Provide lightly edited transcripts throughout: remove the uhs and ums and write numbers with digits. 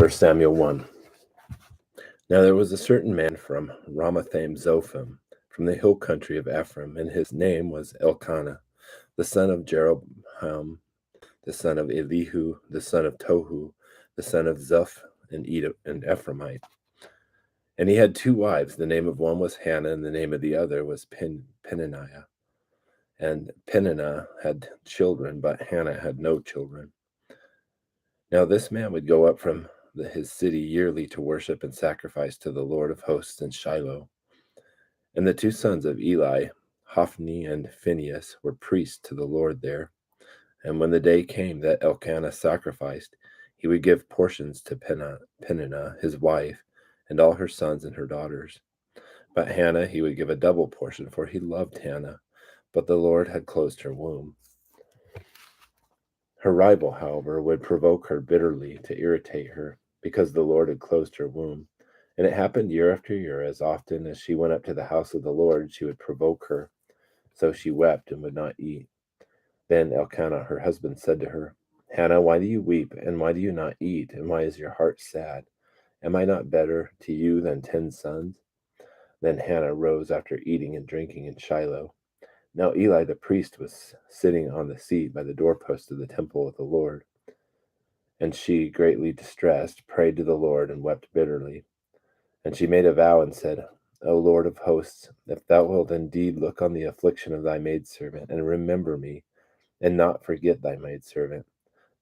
1 Samuel 1. Now there was a certain man from Ramathaim Zophim, from the hill country of Ephraim, and his name was Elkanah, the son of Jeroboam, the son of Elihu, the son of Tohu, the son of Zuph, and Ephraimite. And he had two wives. The name of one was Hannah, and the name of the other was Peninnah. And Peninnah had children, but Hannah had no children. Now this man would go up from his city yearly to worship and sacrifice to the Lord of hosts in Shiloh. And the two sons of Eli, Hophni and Phinehas, were priests to the Lord there. And when the day came that Elkanah sacrificed, he would give portions to Peninnah, his wife, and all her sons and her daughters. But Hannah he would give a double portion, for he loved Hannah, but the Lord had closed her womb. Her rival, however, would provoke her bitterly to irritate her, because the Lord had closed her womb. And it happened year after year, as often as she went up to the house of the Lord, she would provoke her. So she wept and would not eat. Then Elkanah, her husband, said to her, Hannah, why do you weep, and why do you not eat, and why is your heart sad? Am I not better to you than 10 sons? Then Hannah rose after eating and drinking in Shiloh. Now Eli the priest was sitting on the seat by the doorpost of the temple of the Lord. And she, greatly distressed, prayed to the Lord and wept bitterly. And she made a vow and said, O Lord of hosts, if thou wilt indeed look on the affliction of thy maidservant, and remember me, and not forget thy maidservant,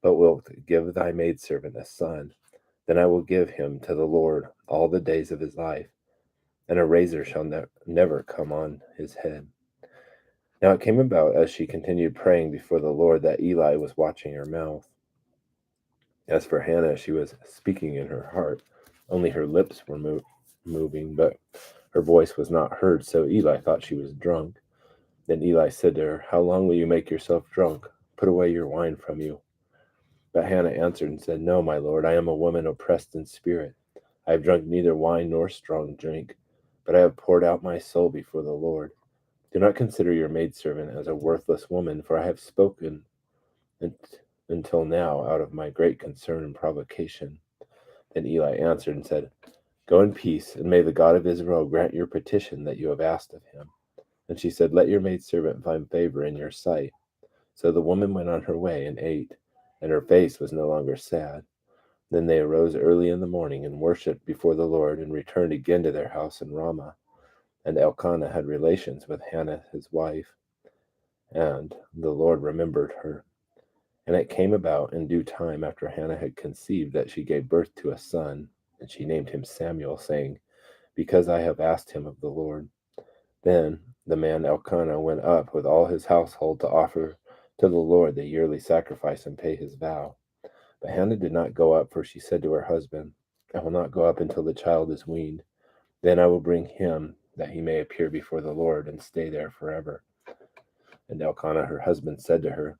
but wilt give thy maidservant a son, then I will give him to the Lord all the days of his life, and a razor shall never come on his head. Now it came about, as she continued praying before the Lord, that Eli was watching her mouth. As for Hannah, she was speaking in her heart, only her lips were moving, but her voice was not heard, so Eli thought she was drunk. Then Eli said to her, How long will you make yourself drunk? Put away your wine from you. But Hannah answered and said, No, my lord, I am a woman oppressed in spirit. I have drunk neither wine nor strong drink, but I have poured out my soul before the Lord. Do not consider your maidservant as a worthless woman, for I have spoken until now out of my great concern and provocation. Then Eli answered and said, Go in peace, and may the God of Israel grant your petition that you have asked of him. And she said, Let your maidservant find favor in your sight. So the woman went on her way and ate, and her face was no longer sad. Then they arose early in the morning and worshipped before the Lord, and returned again to their house in Ramah. And Elkanah had relations with Hannah his wife, and the Lord remembered her. And it came about in due time, after Hannah had conceived, that she gave birth to a son, and she named him Samuel, saying, Because I have asked him of the Lord. Then the man Elkanah went up with all his household to offer to the Lord the yearly sacrifice and pay his vow. But Hannah did not go up, for she said to her husband, I will not go up until the child is weaned. Then I will bring him, that he may appear before the Lord and stay there forever. And Elkanah her husband said to her,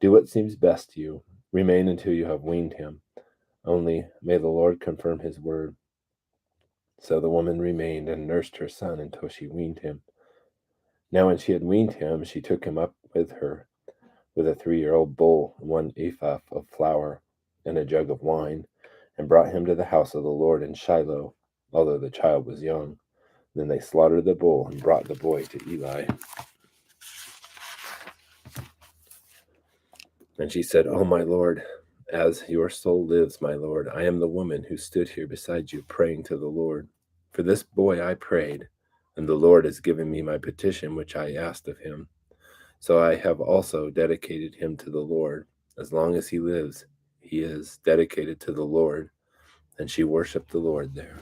Do what seems best to you. Remain until you have weaned him. Only may the Lord confirm his word. So the woman remained and nursed her son until she weaned him. Now when she had weaned him, she took him up with her, with a 3-year-old bull, 1 ephah of flour, and a jug of wine, and brought him to the house of the Lord in Shiloh, although the child was young. Then they slaughtered the bull and brought the boy to Eli. And she said, Oh, my Lord, as your soul lives, my Lord, I am the woman who stood here beside you praying to the Lord. For this boy I prayed, and the Lord has given me my petition which I asked of him. So I have also dedicated him to the Lord. As long as he lives, he is dedicated to the Lord. And she worshipped the Lord there.